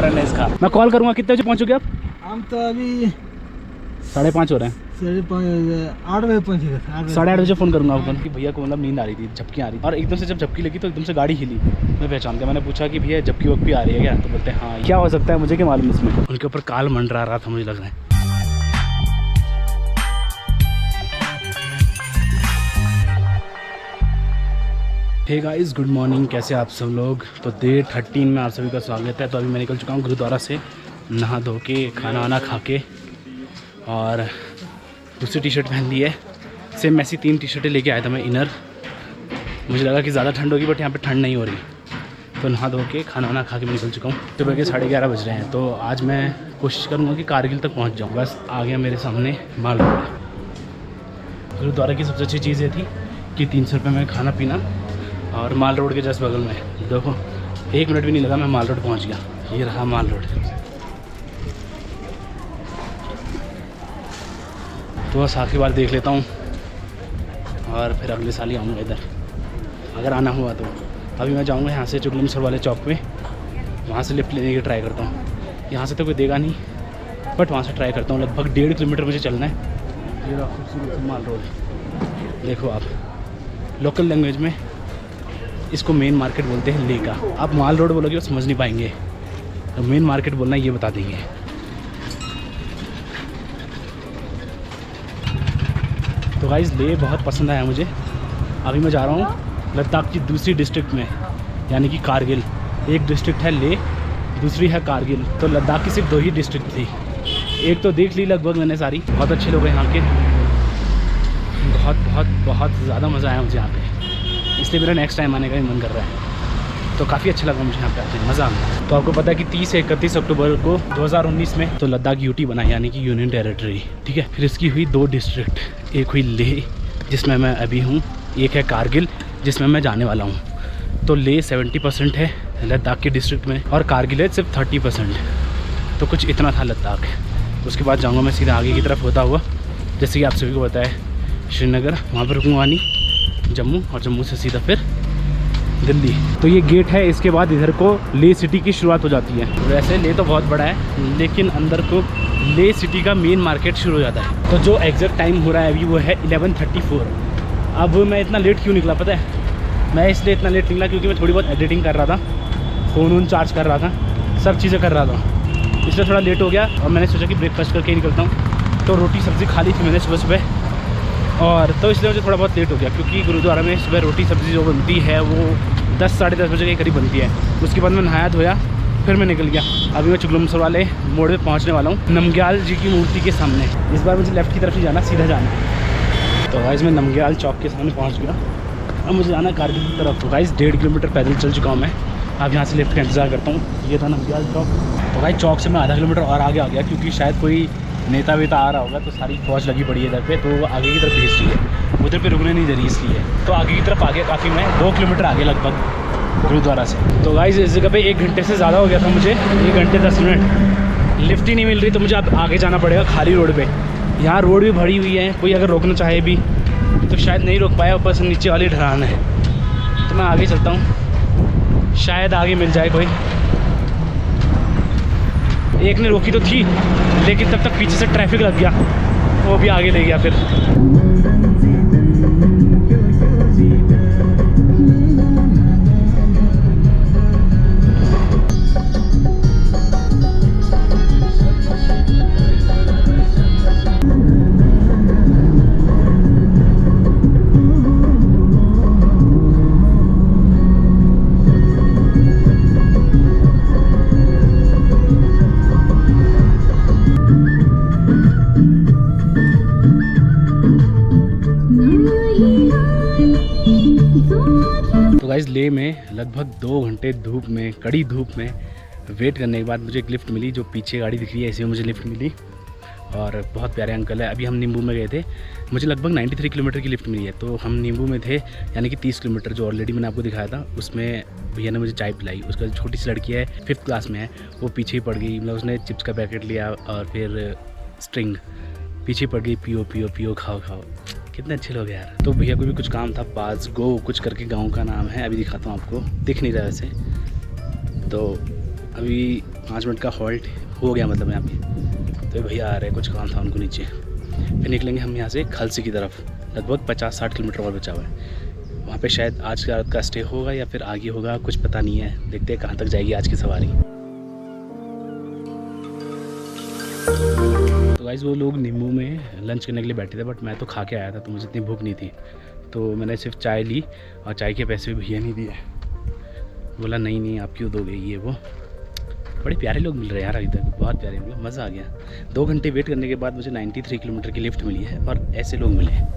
Run है इसका। मैं कॉल करूँगा। कितने बजे पहुँचोगे आप? हम तो अभी 5:30 हो रहे हैं। 8 बजे पहुँचेगा। 8:30 बजे फ़ोन करूँगा आपको कि भैया को मतलब नींद आ रही थी, झपकी आ रही थी, और एकदम से जब झपकी लगी तो एकदम से गाड़ी हिली। मैं पहचान गया। मैंने पूछा कि भैया झपकी वपकी आ रही है क्या? तो बोलते हैं हाँ। क्या हो सकता है मुझे क्या मालूम इसमें। उनके ऊपर काल मंडरा रहा था मुझे लग रहा है। Hey guys, good morning. कैसे आप सब लोग? तो डे 13 में आप सभी का स्वागत है। तो अभी मैं निकल चुका हूँ गुरुद्वारा से, नहा धो के, खाना वाना खा के, और दूसरी टी शर्ट पहन ली है। सेम ऐसी 3 टी शर्टें लेके आया था मैं, इनर। मुझे लगा कि ज़्यादा ठंड होगी, बट यहाँ पे ठंड नहीं हो रही। तो नहा धो के, खाना वाना खा के मैं निकल चुका हूँ। सुबह के 11:30 बज रहे हैं। तो आज मैं कोशिश करूँगा कि कारगिल तक पहुँच जाऊँ। बस आ गया मेरे सामने माल रोड। गुरुद्वारा की सबसे अच्छी चीज़ ये थी कि 300 रुपये में खाना पीना, और माल रोड के जस्ट बगल में देखो 1 मिनट भी नहीं लगा, मैं माल रोड पहुंच गया। ये रहा माल रोड। तो बस आखिरी बार देख लेता हूँ, और फिर अगले साल ही आऊँगा इधर, अगर आना हुआ तो। अभी मैं जाऊँगा यहाँ से चुगलमसर वाले चौक पे, वहाँ से लिफ्ट लेने की ट्राई करता हूँ। यहाँ से तो कोई देगा नहीं, बट वहाँ से ट्राई करता हूँ। लगभग 1.5 किलोमीटर मुझे चलना है। ये रहा खूबसूरत माल रोड, देखो आप। लोकल लैंग्वेज में इसको मेन मार्केट बोलते हैं ले का। आप माल रोड बोलोगे तो समझ नहीं पाएंगे, तो मेन मार्केट बोलना ये बता देंगे। तो गाइस, ले बहुत पसंद आया मुझे। अभी मैं जा रहा हूँ लद्दाख की दूसरी डिस्ट्रिक्ट में, यानी कि कारगिल। एक डिस्ट्रिक्ट है ले, दूसरी है कारगिल। तो लद्दाख की सिर्फ 2 ही डिस्ट्रिक्ट थी, एक तो देख ली लगभग मैंने सारी। बहुत अच्छे लोग हैं यहाँ के, बहुत बहुत बहुत ज़्यादा मज़ा आया मुझे यहाँ पे, इसलिए मेरा नेक्स्ट टाइम आने का भी मन कर रहा है। तो काफ़ी अच्छा लगा मुझे यहाँ पे आते हैं, मज़ा आया। तो आपको पता है कि 30 से 31 अक्टूबर को 2019 में तो लद्दाख यूटी बना, यानी कि यूनियन टेरिटरी, ठीक है। फिर इसकी हुई 2 डिस्ट्रिक्ट, एक हुई लेह जिसमें मैं अभी हूँ, एक है कारगिल जिसमें मैं जाने वाला हूँ। तो लेह 70% है लद्दाख के डिस्ट्रिक्ट में, और कारगिल है सिर्फ 30%। तो कुछ इतना था लद्दाख। उसके बाद जाऊँगा मैं सीधा आगे की तरफ होता हुआ, जैसे कि आप सभी को पता है, श्रीनगर, वहाँ पर रुकूँगा नहीं, जम्मू, और जम्मू से सीधा फिर दिल्ली। तो ये गेट है, इसके बाद इधर को ले सिटी की शुरुआत हो जाती है। वैसे ले तो बहुत बड़ा है, लेकिन अंदर को ले सिटी का मेन मार्केट शुरू हो जाता है। तो जो एग्जैक्ट टाइम हो रहा है अभी वो है 11:34। अब मैं इतना लेट क्यों निकला पता है? मैं इसलिए इतना लेट निकला क्योंकि मैं थोड़ी बहुत एडिटिंग कर रहा था, फ़ोन चार्ज कर रहा था, सब चीज़ें कर रहा था, इसलिए थोड़ा लेट हो गया। और मैंने सोचा कि ब्रेकफास्ट करके ही निकलता हूँ। तो रोटी सब्ज़ी खा ली थी मैंने सुबह सुबह, और तो इसलिए मुझे थोड़ा बहुत लेट हो गया, क्योंकि गुरुद्वारा में सुबह रोटी सब्ज़ी जो बनती है वो 10 साढ़े 10 बजे के करीब बनती है। उसके बाद मैं नहाया धोया, फिर मैं निकल गया। अभी मैं चुगलमसर वाले मोड़ पे पहुंचने वाला हूँ, नमग्याल जी की मूर्ति के सामने। इस बार मुझे लेफ़्ट की तरफ ही जाना, सीधा जाना। तो गाइस, मैं नमग्याल चौक के सामने पहुँच गया। अब मुझे जाना कारगिल की तरफ। तो गाइस, 1.5 किलोमीटर पैदल चल चुका हूँ मैं। अब यहाँ से लिफ्ट का इंतज़ार करता हूँ। ये था नमग्याल चौक। तो गाइस, चौक से मैं आधा किलोमीटर और आगे आ गया, क्योंकि शायद कोई नेता वेता आ रहा होगा, तो सारी फौज लगी पड़ी है इधर पे, तो आगे की तरफ भेज रही है, उधर पे रुकने नहीं दे रही, इसलिए। तो आगे की तरफ आ गया काफ़ी, मैं 2 किलोमीटर आगे लगभग गुरुद्वारा से। तो गाइस, इस जगह पे 1 घंटे से ज़्यादा हो गया था मुझे, 1 घंटे 10 मिनट। लिफ्ट ही नहीं मिल रही, तो मुझे अब आगे जाना पड़ेगा खाली रोड पे। यहाँ रोड भी भरी हुई है, कोई अगर रोकना चाहे भी तो शायद नहीं रोक पाया, ऊपर से नीचे वाली ढलान है। तो मैं आगे चलता हूँ, शायद आगे मिल जाए कोई। एक ने रोकी तो थी, लेकिन तब तक पीछे से ट्रैफिक लग गया, वो भी आगे ले गया फिर। तो गाइस, ले में लगभग 2 घंटे धूप में, कड़ी धूप में वेट करने के बाद मुझे एक लिफ्ट मिली। जो पीछे गाड़ी दिख रही है, ऐसे में मुझे लिफ्ट मिली, और बहुत प्यारे अंकल है। अभी हम नींबू में गए थे, मुझे लगभग 93 किलोमीटर की लिफ्ट मिली है। तो हम नींबू में थे, यानी कि 30 किलोमीटर जो ऑलरेडी मैंने आपको दिखाया था, उसमें भैया ने मुझे चाय पिलाई। उसका छोटी सी लड़की है, 5th क्लास में है, वो पीछे ही पड़ गई। मतलब उसने चिप्स का पैकेट लिया और फिर स्ट्रिंग, पीछे पड़ गई, पियो पियो पियो, खाओ खाओ। कितने अच्छे लोग यार। तो भैया को भी कुछ काम था, पास गो कुछ करके गांव का नाम है, अभी दिखाता हूँ आपको, दिख नहीं रहा वैसे। तो अभी 5 मिनट का हॉल्ट हो गया मतलब यहाँ पे। तो भैया आ रहे हैं, कुछ काम था उनको नीचे। फिर निकलेंगे हम यहाँ से खलसी की तरफ। लगभग 50-60 किलोमीटर और बचा हुआ है। वहाँ पे शायद आज का रात का स्टे होगा या फिर आगे होगा, कुछ पता नहीं है। देखते हैं कहाँ तक जाएगी आज की सवारी। तो गाइस वो लोग नींबू में लंच करने के लिए बैठे थे, बट मैं तो खा के आया था तो मुझे इतनी भूख नहीं थी। तो मैंने सिर्फ चाय ली और चाय के पैसे भी भैया नहीं दिए। बोला नहीं आप क्यों दोगे, ये वो। बड़े प्यारे लोग मिल रहे हैं यार अभी तक, बहुत प्यारे, मतलब मज़ा आ गया। 2 घंटे वेट करने के बाद मुझे 93 किलोमीटर की लिफ्ट मिली है और ऐसे लोग मिले हैं।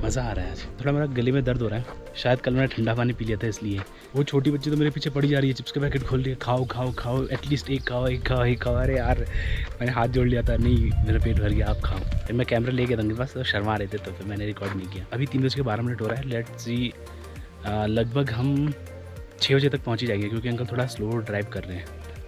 मज़ा आ रहा है आज। थोड़ा मेरा गले में दर्द हो रहा है, शायद कल मैंने ठंडा पानी पी लिया था इसलिए। वो छोटी बच्ची तो मेरे पीछे पड़ी जा रही है, चिप्स के पैकेट खोल लिया, खाओ एटलीस्ट एक खाओ। अरे यार मैंने हाथ जोड़ लिया था, नहीं मेरा पेट भर गया, आप खाओ। फिर मैं कैमरा लेके था उनके पास, तो शर्मा रहे थे तो फिर मैंने रिकॉर्ड नहीं किया। अभी 3:12 हो रहा है। लेट्स सी, लगभग हम 6 बजे तक पहुँच ही जाएंगे, क्योंकि अंकल थोड़ा स्लो ड्राइव कर रहे हैं।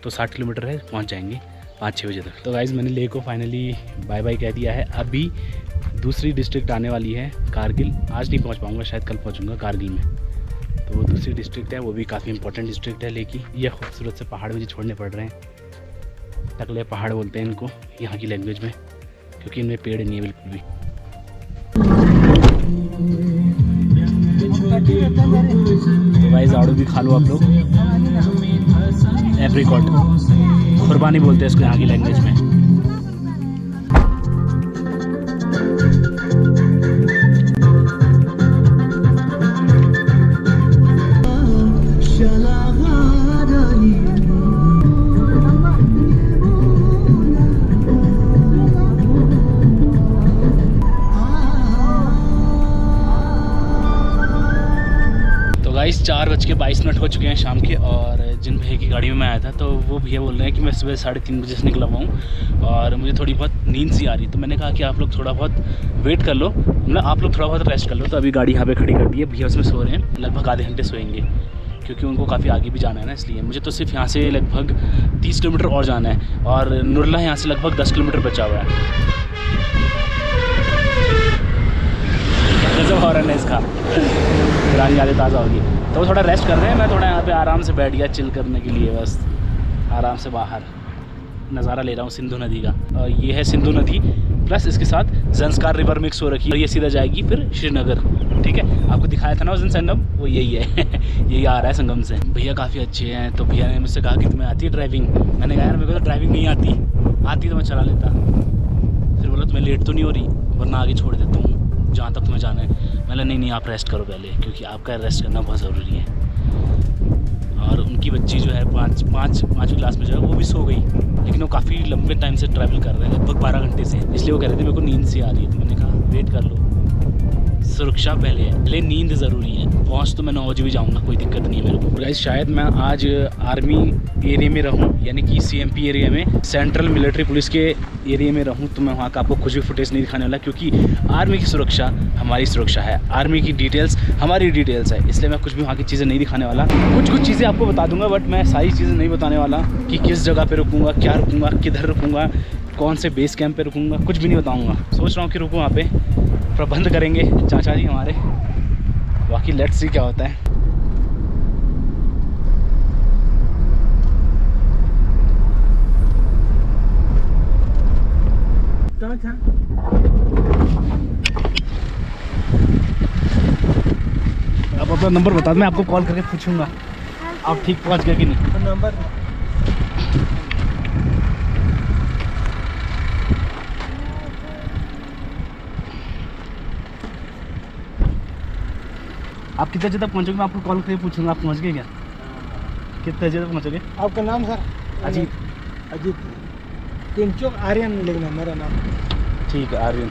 तो 60 किलोमीटर है, पहुँच जाएंगे 5-6 बजे तक। तो गाइज़ मैंने ले को फाइनली बाय बाय कह दिया है। अभी दूसरी डिस्ट्रिक्ट आने वाली है, कारगिल। आज नहीं पहुंच पाऊंगा, शायद कल पहुंचूंगा कारगिल में। तो वो दूसरी डिस्ट्रिक्ट है, वो भी काफ़ी इंपॉर्टेंट डिस्ट्रिक्ट है। लेकिन ये खूबसूरत से पहाड़ मुझे छोड़ने पड़ रहे हैं। टकले पहाड़ बोलते हैं इनको यहाँ की लैंग्वेज में, क्योंकि इनमें पेड़ नहीं है बिल्कुल भी। तो गाइस आड़ू भी खा लो आप लोग। एप्रिकॉट, कुर्बानी बोलते हैं इसको यहाँ की लैंग्वेज में। गाइस 4:22 हो चुके हैं शाम के, और जिन भैया की गाड़ी में मैं आया था तो वो भैया बोल रहे हैं कि मैं सुबह 3:30 बजे से निकला हुआ हूँ और मुझे थोड़ी बहुत नींद सी आ रही। तो मैंने कहा कि आप लोग थोड़ा बहुत वेट कर लो, मतलब आप लोग थोड़ा बहुत रेस्ट कर लो। तो अभी गाड़ी यहाँ पे खड़ी कर दी है, भैया उसमें सो रहे हैं। लगभग आधे घंटे सोएंगे, क्योंकि उनको काफ़ी आगे भी जाना है ना, इसलिए। मुझे तो सिर्फ यहाँ से लगभग 30 किलोमीटर और जाना है, और नुरला यहाँ से लगभग 10 किलोमीटर बचा हुआ है। गजब हॉर्न है इसका, पुरानी यादें ताज़ा होगी। तो वो थोड़ा रेस्ट कर रहे हैं, मैं थोड़ा यहाँ पे आराम से बैठ गया चिल करने के लिए, बस आराम से बाहर नज़ारा ले रहा हूँ सिंधु नदी का। ये है सिंधु नदी, प्लस इसके साथ ज़ंस्कार रिवर मिक्स हो रखी है, और ये सीधा जाएगी फिर श्रीनगर। ठीक है, आपको दिखाया था ना उस दिन संगम, वो यही है यही आ रहा है संगम से। भैया काफ़ी अच्छे हैं। तो भैया ने मुझसे कहा कि तुम्हें आती है ड्राइविंग? मैंने कहा यार मेरे को तो ड्राइविंग नहीं आती तो मैं चला लेता। फिर बोला तुम्हें लेट तो नहीं हो रही, वरना आगे छोड़ देता हूँ जहाँ तक तुम्हें जाना है। मैंने नहीं आप रेस्ट करो पहले, क्योंकि आपका रेस्ट करना बहुत ज़रूरी है। और उनकी बच्ची जो है 5वीं क्लास में जो है वो भी सो गई, लेकिन वो काफ़ी लंबे टाइम से ट्रैवल कर रहे हैं, लगभग 12 घंटे से। इसलिए वो कह रहे थे मेरे को नींद सी आ रही है। तो मैंने कहा वेट कर लो, सुरक्षा पहले है, पहले नींद ज़रूरी है। पहुँच तो मैं 9 बजे भी जाऊँगा, कोई दिक्कत नहीं है मेरे को। गाइस शायद मैं आज आर्मी एरिया में रहूँ, यानी कि CMP एरिया में, सेंट्रल मिलिट्री पुलिस के एरिया में रहूँ। तो मैं वहाँ का आपको कुछ भी फुटेज नहीं दिखाने वाला, क्योंकि आर्मी की सुरक्षा हमारी सुरक्षा है, आर्मी की डिटेल्स हमारी डिटेल्स है। इसलिए मैं कुछ भी वहाँ की चीज़ें नहीं दिखाने वाला। कुछ चीज़ें आपको बता दूँगा, बट मैं सारी चीज़ें नहीं बताने वाला कि किस जगह पर रुकूँगा, क्या रुकूँगा, किधर रुकूँगा, कौन से बेस कैंप पे रुकूँगा, कुछ भी नहीं बताऊँगा। सोच रहा हूँ कि रुकूँ वहाँ पे, प्रबंध करेंगे चाचा जी हमारे। बाकी लेट्स सी क्या होता है। अब अपना नंबर बता दो, मैं आपको कॉल करके पूछूंगा आप ठीक पहुंच गए कि नहीं। नंबर आप कितने बजे तक पहुंचोगे? मैं आपको कॉल करके पूछूंगा आप पहुंच गए क्या, कितने बजे तक पहुंचोगे? आपका नाम सर? अजीत किंचोक आर्यन लिखना मेरा नाम। ठीक है आर्यन।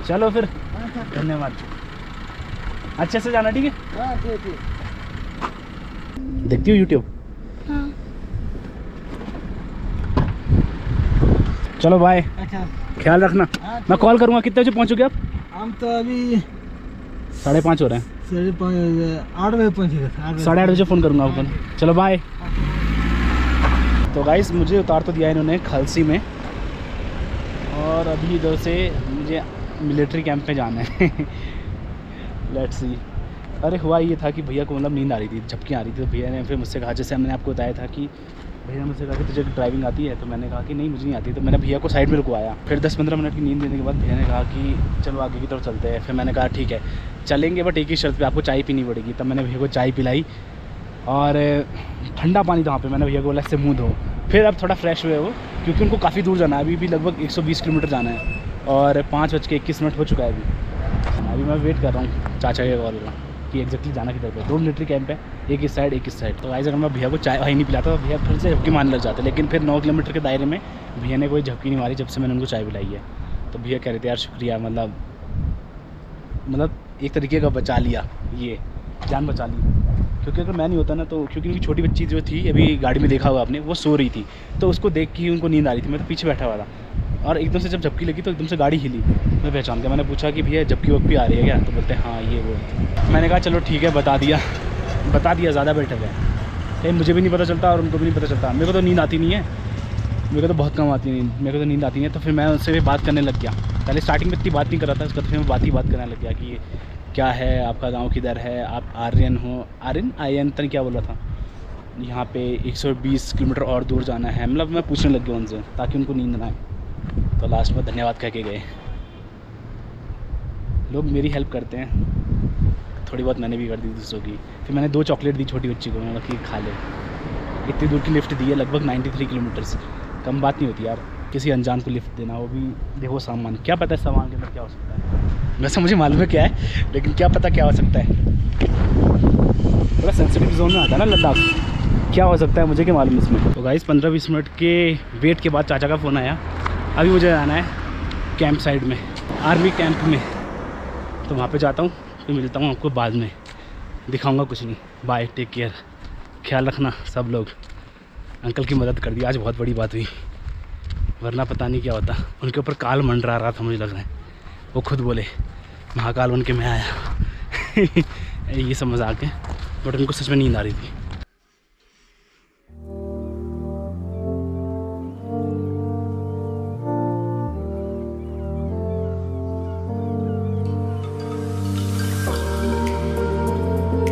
चलो फिर, धन्यवाद, अच्छे से जाना। ठीक है, हाँ ठीक है। देखती हो यूट्यूब? हाँ। चलो बाय, अच्छा ख्याल रखना। हाँ, मैं कॉल करूँगा। कितने बजे पहुँचोगे आप? हम तो अभी 5:30 हो रहे हैं। 8 बजे पहुँचेगा। 8:30 बजे फ़ोन करूँगा आपको। चलो बाय। तो गाइस मुझे उतार तो दिया इन्होंने खलसी में, और अभी इधर से मुझे मिलिट्री कैंप में जाना है। Let's see. अरे हुआ ये था कि भैया को मतलब नींद आ रही थी, झपकियाँ आ रही थी, तो भैया ने फिर मुझसे कहा, जैसे मैंने आपको बताया था कि भैया ने मुझसे कहा कि तुझे ड्राइविंग आती है, तो मैंने कहा कि नहीं मुझे नहीं आती। तो मैंने भैया को साइड में रुकवाया। फिर 10-15 मिनट की नींद देने के बाद भैया ने कहा कि चलो आगे की तरफ चलते हैं। फिर मैंने कहा ठीक है चलेंगे, बट एक ही शर्त पे, आपको चाय पीनी पड़ेगी। तब मैंने भैया को चाय पिलाई और ठंडा पानी था वहाँ पे। मैंने भैया को बोला इससे मुँह धो। फिर अब थोड़ा फ्रेश हुए वो, क्योंकि उनको काफ़ी दूर जाना है, अभी भी लगभग 120 किलोमीटर जाना है और 5:21 हो चुका है अभी मैं वेट कर रहा हूँ चाचा के कॉल का कि एग्जैक्टली जाना किधर पे। 2 मिलिट्री कैंप है, एक इस साइड एक इस साइड। तो गाइस अगर मैं भैया को चाय वाई नहीं पिलाता तो भैया फिर से झपकी मारने लग जाते, लेकिन फिर 9 किलोमीटर के दायरे में भैया ने कोई झपकी नहीं मारी जब से मैंने उनको चाय पिलाई है। तो भैया कह रहे थे यार शुक्रिया, मतलब एक तरीके का बचा लिया, ये जान बचा ली। क्योंकि अगर मैं नहीं होता ना तो, क्योंकि उनकी छोटी बच्ची जो थी अभी गाड़ी में देखा हुआ आपने, वो सो रही थी, तो उसको देख के ही उनको नींद आ रही थी। मैं तो पीछे बैठा हुआ था और एकदम से जब झपकी लगी तो एकदम से गाड़ी हिली। मैं पहचान गया, मैंने पूछा कि भैया झपकी वपकी आ रही है क्या? तो बोलते हैं हाँ ये वो। मैंने कहा चलो ठीक है बता दिया ज़्यादा बेटर है, कहीं मुझे भी नहीं पता चलता और उनको भी नहीं पता चलता। मेरे को तो नींद आती नहीं है, मेरे को तो बहुत कम आती है नींद, मेरे को तो नींद आती है। तो फिर मैं उनसे भी बात करने लग गया। पहले स्टार्टिंग में इतनी बात नहीं कर रहा था, उसके बाद फिर मैं बात करने लग गया कि क्या है, आपका गांव किधर है, आप आर्यन हो, आर्यन तन क्या बोल रहा था, यहाँ पे 120 किलोमीटर और दूर जाना है। मतलब मैं पूछने लग गया उनसे ताकि उनको नींद ना आए। तो लास्ट में धन्यवाद कह के गए। लोग मेरी हेल्प करते हैं, थोड़ी बहुत मैंने भी कर दी दूसरों की। फिर मैंने 2 चॉकलेट दी छोटी बच्ची को, मैंने कहा कि खा ले। इतनी दूर की लिफ्ट दी है, लगभग 93 किलोमीटर्स, कम बात नहीं होती यार किसी अनजान को लिफ्ट देना, वो भी देखो सामान, क्या पता है सामान के अंदर क्या हो सकता है। वैसे मुझे मालूम है क्या है, लेकिन क्या पता क्या हो सकता है। थोड़ा सेंसिटिव जोन में आता है ना लद्दाख, क्या हो सकता है मुझे क्या मालूम इसमें। तो गाइस 15-20 मिनट के वेट के बाद चाचा का फ़ोन आया। अभी मुझे जाना है कैंप साइड में, आर्मी कैंप में, तो वहाँ पे जाता हूँ, फिर मिलता हूँ आपको बाद में, दिखाऊँगा कुछ नहीं। बाय, टेक केयर, ख्याल रखना सब लोग। अंकल की मदद कर दी, आज बहुत बड़ी बात हुई, वरना पता नहीं क्या होता। उनके ऊपर काल मंडरा रहा था मुझे लग रहा है, वो खुद बोले महाकाल बन के मैं आया। ये सब मजाक है, बट उनको सच में नींद आ रही थी।